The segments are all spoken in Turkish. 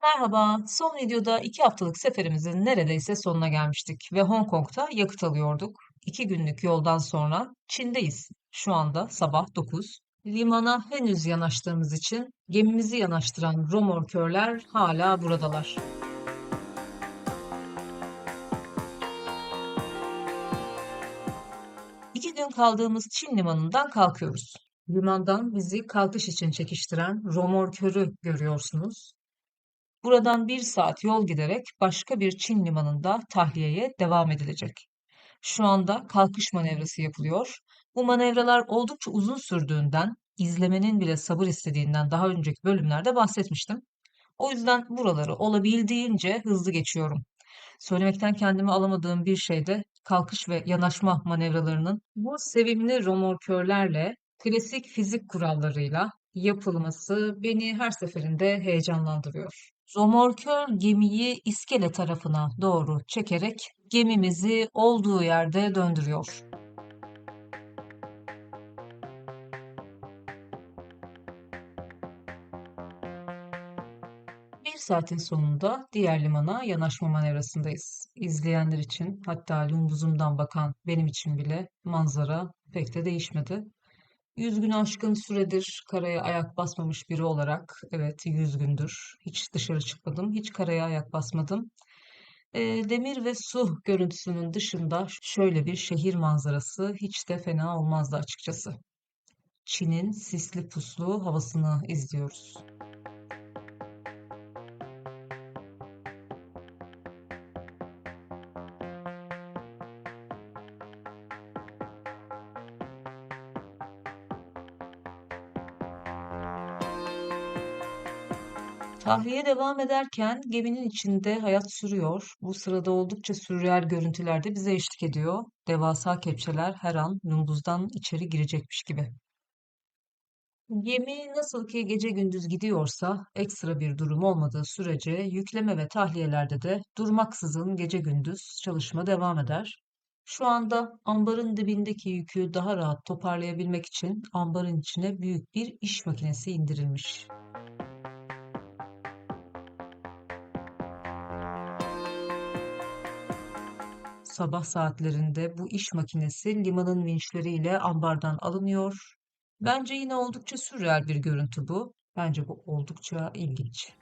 Merhaba, son videoda 2 haftalık seferimizin neredeyse sonuna gelmiştik ve Hong Kong'da yakıt alıyorduk. 2 günlük yoldan sonra Çin'deyiz. Şu anda sabah 9. Limana henüz yanaştığımız için gemimizi yanaştıran romorkörler hala buradalar. 2 gün kaldığımız Çin limanından kalkıyoruz. Limandan bizi kalkış için çekiştiren romorkörü görüyorsunuz. Buradan 1 saat yol giderek başka bir Çin limanında tahliyeye devam edilecek. Şu anda kalkış manevrası yapılıyor. Bu manevralar oldukça uzun sürdüğünden, izlemenin bile sabır istediğinden daha önceki bölümlerde bahsetmiştim. O yüzden buraları olabildiğince hızlı geçiyorum. Söylemekten kendimi alamadığım bir şey de kalkış ve yanaşma manevralarının bu sevimli romorkörlerle klasik fizik kurallarıyla yapılması beni her seferinde heyecanlandırıyor. Romorkör gemiyi iskele tarafına doğru çekerek gemimizi olduğu yerde döndürüyor. 1 saatin sonunda diğer limana yanaşma manevrasındayız. İzleyenler için, hatta lumbuzumdan bakan benim için bile manzara pek de değişmedi. 100 gün aşkın süredir karaya ayak basmamış biri olarak, evet 100 gündür hiç dışarı çıkmadım, hiç karaya ayak basmadım. Demir ve su görüntüsünün dışında şöyle bir şehir manzarası hiç de fena olmazdı açıkçası. Çin'in sisli puslu havasını izliyoruz. Tahliye devam ederken geminin içinde hayat sürüyor. Bu sırada oldukça sürreal görüntüler de bize eşlik ediyor. Devasa kepçeler her an lumbuzdan içeri girecekmiş gibi. Gemi nasıl ki gece gündüz gidiyorsa, ekstra bir durum olmadığı sürece yükleme ve tahliyelerde de durmaksızın gece gündüz çalışma devam eder. Şu anda ambarın dibindeki yükü daha rahat toparlayabilmek için ambarın içine büyük bir iş makinesi indirilmiş. Sabah saatlerinde bu iş makinesi limanın vinçleriyle ambardan alınıyor. Bence yine oldukça sürreal bir görüntü bu. Bence bu oldukça ilginç.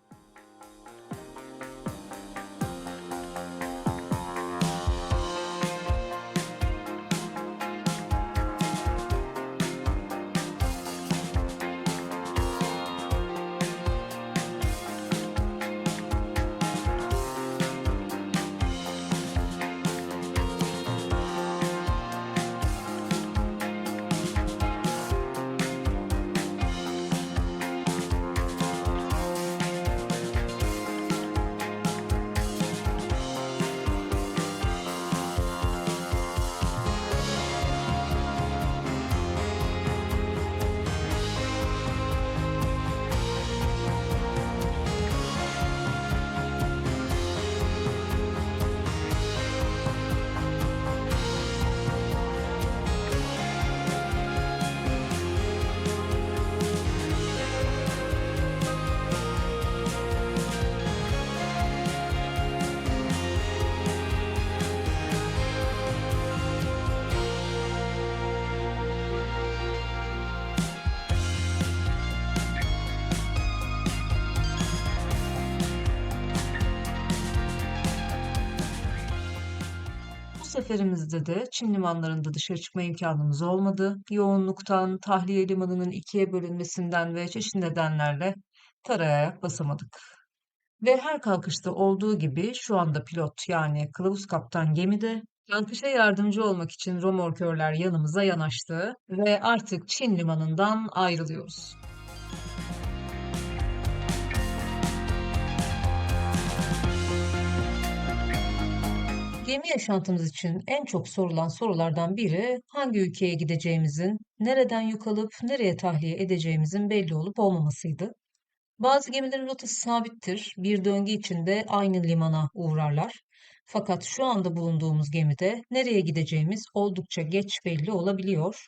Bu seferimizde de Çin limanlarında dışarı çıkma imkanımız olmadı. Yoğunluktan, tahliye limanının ikiye bölünmesinden ve çeşitli nedenlerle karaya ayak basamadık. Ve her kalkışta olduğu gibi şu anda pilot yani kılavuz kaptan gemide kalkışa yardımcı olmak için romorkörler yanımıza yanaştı ve artık Çin limanından ayrılıyoruz. Gemi yaşantımız için en çok sorulan sorulardan biri hangi ülkeye gideceğimizin, nereden yük alıp nereye tahliye edeceğimizin belli olup olmamasıydı. Bazı gemilerin rotası sabittir. Bir döngü içinde aynı limana uğrarlar. Fakat şu anda bulunduğumuz gemide nereye gideceğimiz oldukça geç belli olabiliyor.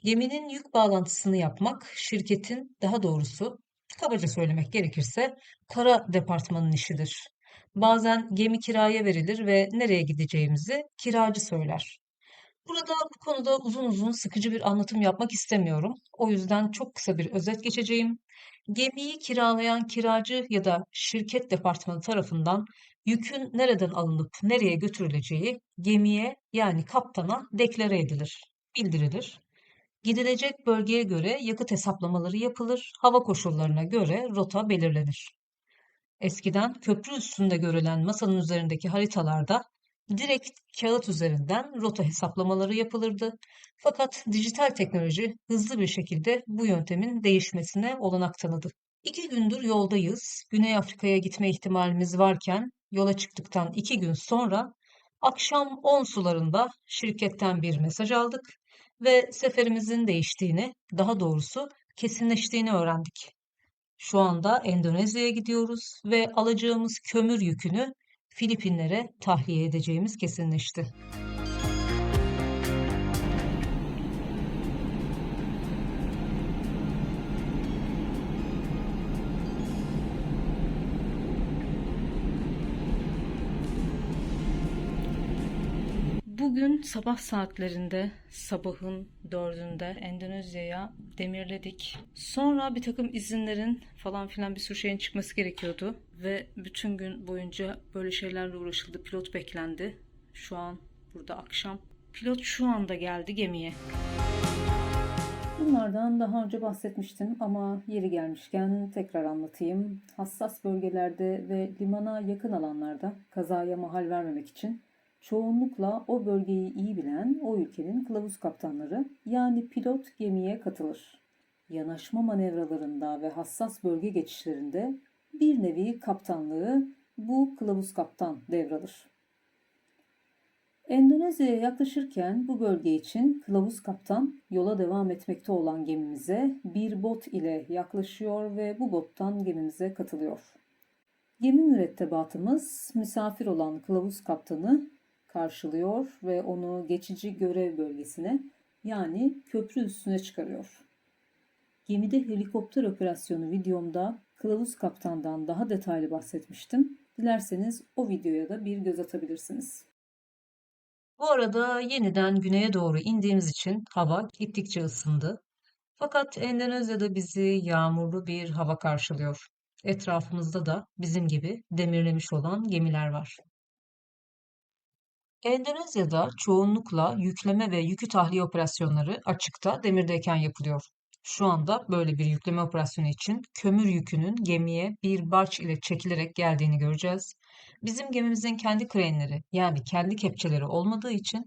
Geminin yük bağlantısını yapmak, şirketin, daha doğrusu Kabaca söylemek gerekirse kara departmanın işidir. Bazen gemi kiraya verilir ve nereye gideceğimizi kiracı söyler. Burada bu konuda uzun uzun sıkıcı bir anlatım yapmak istemiyorum. O yüzden çok kısa bir özet geçeceğim. Gemiyi kiralayan kiracı ya da şirket departmanı tarafından yükün nereden alınıp nereye götürüleceği gemiye yani kaptana deklare edilir, bildirilir. Gidilecek bölgeye göre yakıt hesaplamaları yapılır, hava koşullarına göre rota belirlenir. Eskiden köprü üstünde görülen masanın üzerindeki haritalarda direkt kağıt üzerinden rota hesaplamaları yapılırdı. Fakat dijital teknoloji hızlı bir şekilde bu yöntemin değişmesine olanak tanıdı. 2 gündür yoldayız. Güney Afrika'ya gitme ihtimalimiz varken yola çıktıktan 2 gün sonra akşam 10 sularında şirketten bir mesaj aldık ve seferimizin değiştiğini, daha doğrusu kesinleştiğini öğrendik. Şu anda Endonezya'ya gidiyoruz ve alacağımız kömür yükünü Filipinlere tahliye edeceğimiz kesinleşti. Bugün sabah saatlerinde, sabahın 4'ünde Endonezya'ya demirledik. Sonra bir takım izinlerin falan filan bir sürü şeyin çıkması gerekiyordu. Ve bütün gün boyunca böyle şeylerle uğraşıldı. Pilot beklendi. Şu an burada akşam. Pilot şu anda geldi gemiye. Bunlardan daha önce bahsetmiştim ama yeri gelmişken tekrar anlatayım. Hassas bölgelerde ve limana yakın alanlarda kazaya mahal vermemek için çoğunlukla o bölgeyi iyi bilen o ülkenin kılavuz kaptanları yani pilot gemiye katılır. Yanaşma manevralarında ve hassas bölge geçişlerinde bir nevi kaptanlığı bu kılavuz kaptan devralır. Endonezya'ya yaklaşırken bu bölge için kılavuz kaptan yola devam etmekte olan gemimize bir bot ile yaklaşıyor ve bu bottan gemimize katılıyor. Gemi mürettebatımız misafir olan kılavuz kaptanı karşılıyor ve onu geçici görev bölgesine yani köprü üstüne çıkarıyor. Gemide helikopter operasyonu videomda kılavuz kaptandan daha detaylı bahsetmiştim. Dilerseniz o videoya da bir göz atabilirsiniz. Bu arada yeniden güneye doğru indiğimiz için hava gittikçe ısındı. Fakat Endonezya'da bizi yağmurlu bir hava karşılıyor. Etrafımızda da bizim gibi demirlemiş olan gemiler var. Endonezya'da çoğunlukla yükleme ve yükü tahliye operasyonları açıkta demirdeyken yapılıyor. Şu anda böyle bir yükleme operasyonu için kömür yükünün gemiye bir barç ile çekilerek geldiğini göreceğiz. Bizim gemimizin kendi krenleri yani kendi kepçeleri olmadığı için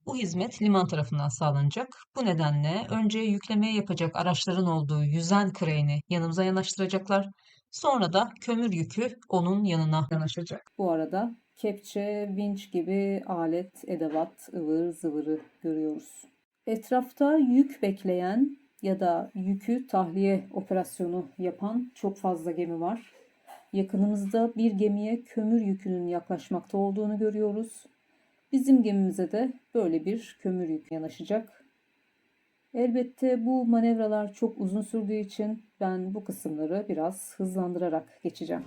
bu hizmet liman tarafından sağlanacak. Bu nedenle önce yüklemeyi yapacak araçların olduğu yüzen kreni yanımıza yanaştıracaklar. Sonra da kömür yükü onun yanına yanaşacak. Bu arada kepçe, vinç gibi alet, edevat, ıvır zıvırı görüyoruz. Etrafta yük bekleyen ya da yükü tahliye operasyonu yapan çok fazla gemi var. Yakınımızda bir gemiye kömür yükünün yaklaşmakta olduğunu görüyoruz. Bizim gemimize de böyle bir kömür yük yanaşacak. Elbette bu manevralar çok uzun sürdüğü için ben bu kısımları biraz hızlandırarak geçeceğim.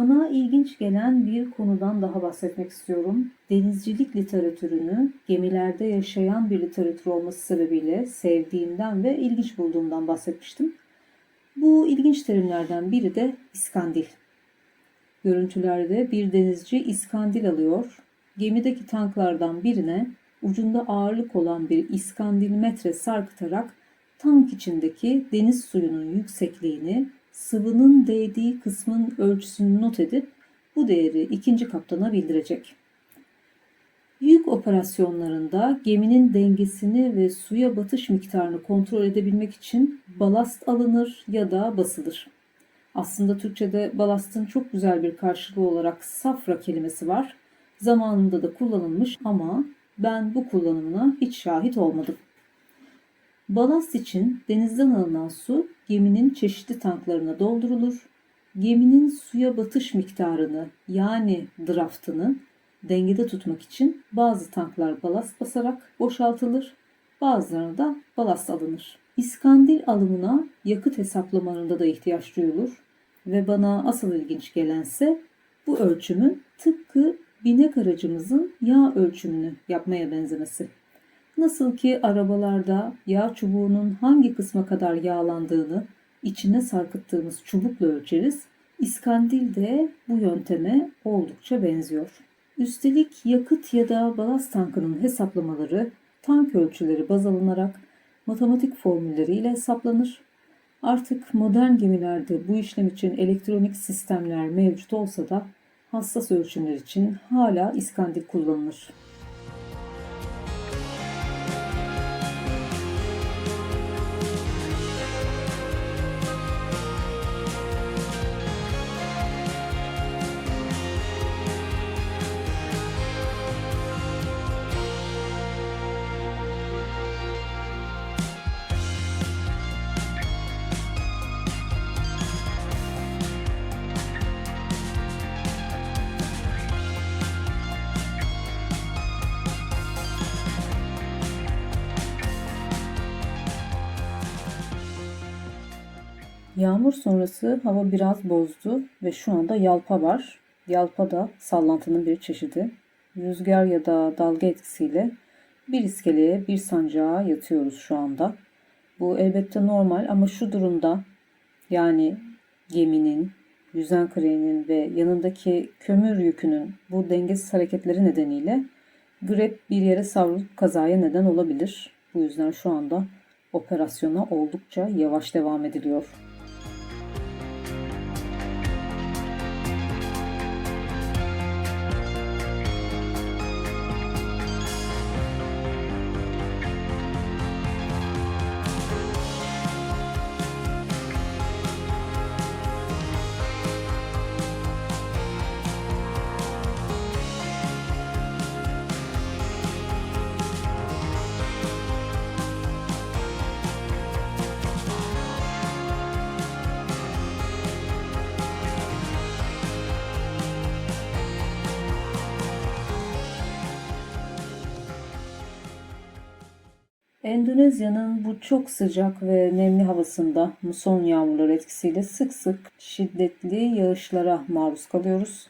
Bana ilginç gelen bir konudan daha bahsetmek istiyorum. Denizcilik literatürünü gemilerde yaşayan bir literatür olması sebebiyle sevdiğimden ve ilginç bulduğumdan bahsetmiştim. Bu ilginç terimlerden biri de iskandil. Görüntülerde bir denizci iskandil alıyor. Gemideki tanklardan birine ucunda ağırlık olan bir iskandil metre sarkıtarak tank içindeki deniz suyunun yüksekliğini, sıvının değdiği kısmın ölçüsünü not edip bu değeri ikinci kaptana bildirecek. Yük operasyonlarında geminin dengesini ve suya batış miktarını kontrol edebilmek için balast alınır ya da basılır. Aslında Türkçe'de balastın çok güzel bir karşılığı olarak safra kelimesi var. Zamanında da kullanılmış ama ben bu kullanımına hiç şahit olmadım. Balast için denizden alınan su geminin çeşitli tanklarına doldurulur. Geminin suya batış miktarını yani draftını dengede tutmak için bazı tanklar balast basarak boşaltılır, bazılarına da balast alınır. İskandil alımına yakıt hesaplamalarında da ihtiyaç duyulur ve bana asıl ilginç gelense bu ölçümün tıpkı binek aracımızın yağ ölçümünü yapmaya benzemesi. Nasıl ki arabalarda yağ çubuğunun hangi kısma kadar yağlandığını içine sarkıttığımız çubukla ölçeriz, İskandil de bu yönteme oldukça benziyor. Üstelik yakıt ya da balast tankının hesaplamaları tank ölçüleri baz alınarak matematik formülleriyle hesaplanır. Artık modern gemilerde bu işlem için elektronik sistemler mevcut olsa da hassas ölçümler için hala iskandil kullanılır. Yağmur sonrası hava biraz bozdu ve şu anda yalpa var. Yalpa da sallantının bir çeşidi. Rüzgar ya da dalga etkisiyle bir iskeleye, bir sancağa yatıyoruz şu anda. Bu elbette normal ama şu durumda yani geminin, yüzen krenin ve yanındaki kömür yükünün bu dengesiz hareketleri nedeniyle grep bir yere savrulup kazaya neden olabilir. Bu yüzden şu anda operasyona oldukça yavaş devam ediliyor. Endonezya'nın bu çok sıcak ve nemli havasında muson yağmurları etkisiyle sık sık şiddetli yağışlara maruz kalıyoruz.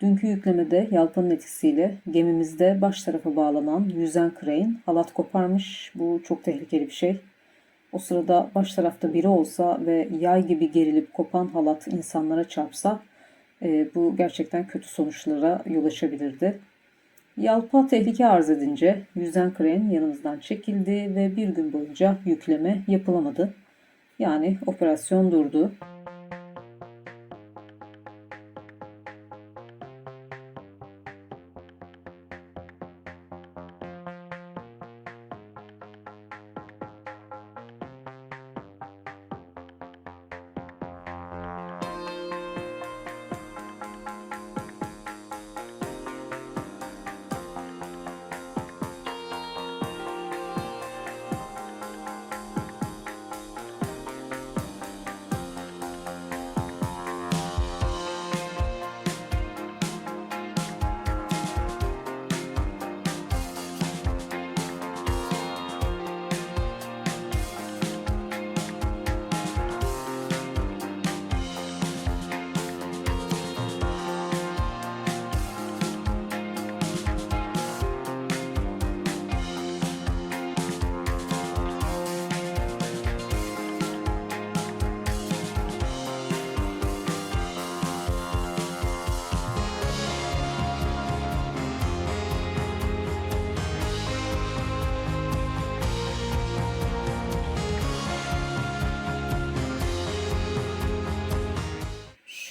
Dünkü yüklemede yalpanın etkisiyle gemimizde baş tarafa bağlanan yüzen crane halat koparmış. Bu çok tehlikeli bir şey. O sırada baş tarafta biri olsa ve yay gibi gerilip kopan halat insanlara çarpsa bu gerçekten kötü sonuçlara yol açabilirdi. Yalpa tehlike arz edince yüzen crane yanımızdan çekildi ve bir gün boyunca yükleme yapılamadı. Yani operasyon durdu.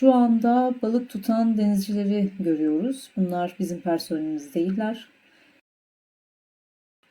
Şu anda balık tutan denizcileri görüyoruz. Bunlar bizim personelimiz değiller.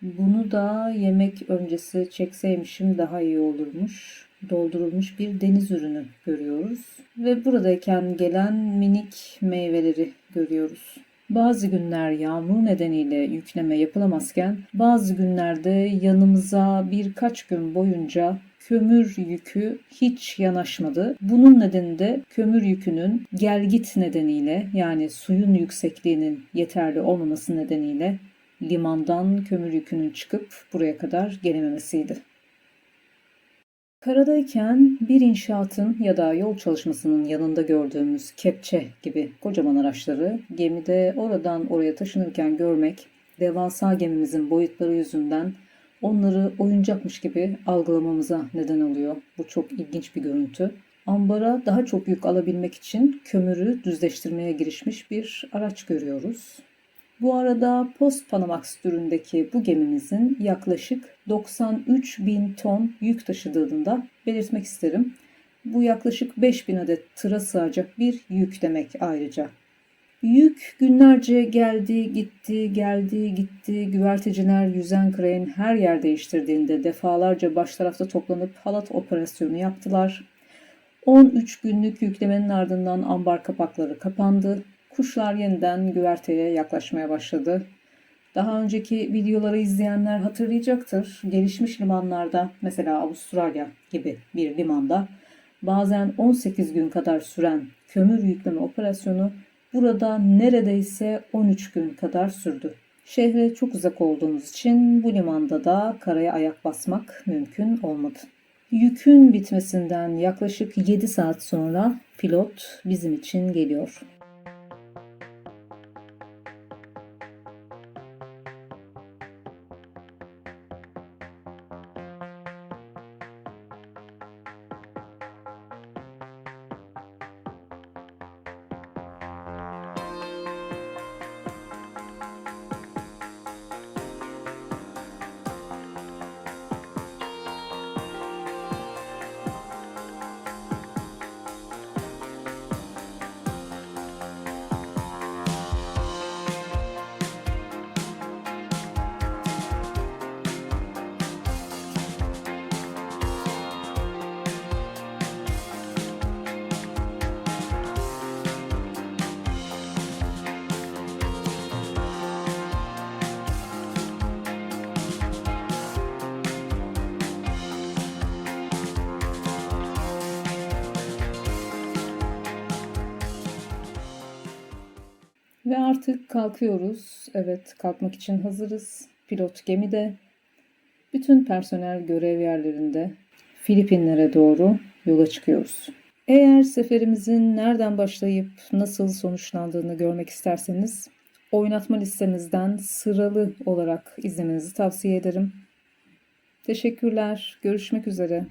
Bunu da yemek öncesi çekseymişim daha iyi olurmuş. Doldurulmuş bir deniz ürünü görüyoruz. Ve buradayken gelen minik meyveleri görüyoruz. Bazı günler yağmur nedeniyle yükleme yapılamazken bazı günlerde yanımıza birkaç gün boyunca kömür yükü hiç yanaşmadı. Bunun nedeni de kömür yükünün gelgit nedeniyle, yani suyun yüksekliğinin yeterli olmaması nedeniyle limandan kömür yükünün çıkıp buraya kadar gelememesiydi. Karadayken bir inşaatın ya da yol çalışmasının yanında gördüğümüz kepçe gibi kocaman araçları gemide oradan oraya taşınırken görmek, devasa gemimizin boyutları yüzünden onları oyuncakmış gibi algılamamıza neden oluyor. Bu çok ilginç bir görüntü. Ambara daha çok yük alabilmek için kömürü düzleştirmeye girişmiş bir araç görüyoruz. Bu arada Post-Panamax türündeki bu gemimizin yaklaşık 93.000 ton yük taşıdığını da belirtmek isterim. Bu yaklaşık 5.000 adet tıra sığacak bir yük demek ayrıca. Yük günlerce geldi, gitti, geldi, gitti. Güverteciler yüzen kreyin her yer değiştirdiğinde defalarca baş tarafta toplanıp halat operasyonu yaptılar. 13 günlük yüklemenin ardından ambar kapakları kapandı. Kuşlar yeniden güverteye yaklaşmaya başladı. Daha önceki videoları izleyenler hatırlayacaktır. Gelişmiş limanlarda, mesela Avustralya gibi bir limanda bazen 18 gün kadar süren kömür yükleme operasyonu burada neredeyse 13 gün kadar sürdü. Şehre çok uzak olduğumuz için bu limanda da karaya ayak basmak mümkün olmadı. Yükün bitmesinden yaklaşık 7 saat sonra pilot bizim için geliyor. Ve artık kalkıyoruz. Evet, kalkmak için hazırız. Pilot gemide. Bütün personel görev yerlerinde. Filipinlere doğru yola çıkıyoruz. Eğer seferimizin nereden başlayıp nasıl sonuçlandığını görmek isterseniz oynatma listemizden sıralı olarak izlemenizi tavsiye ederim. Teşekkürler. Görüşmek üzere.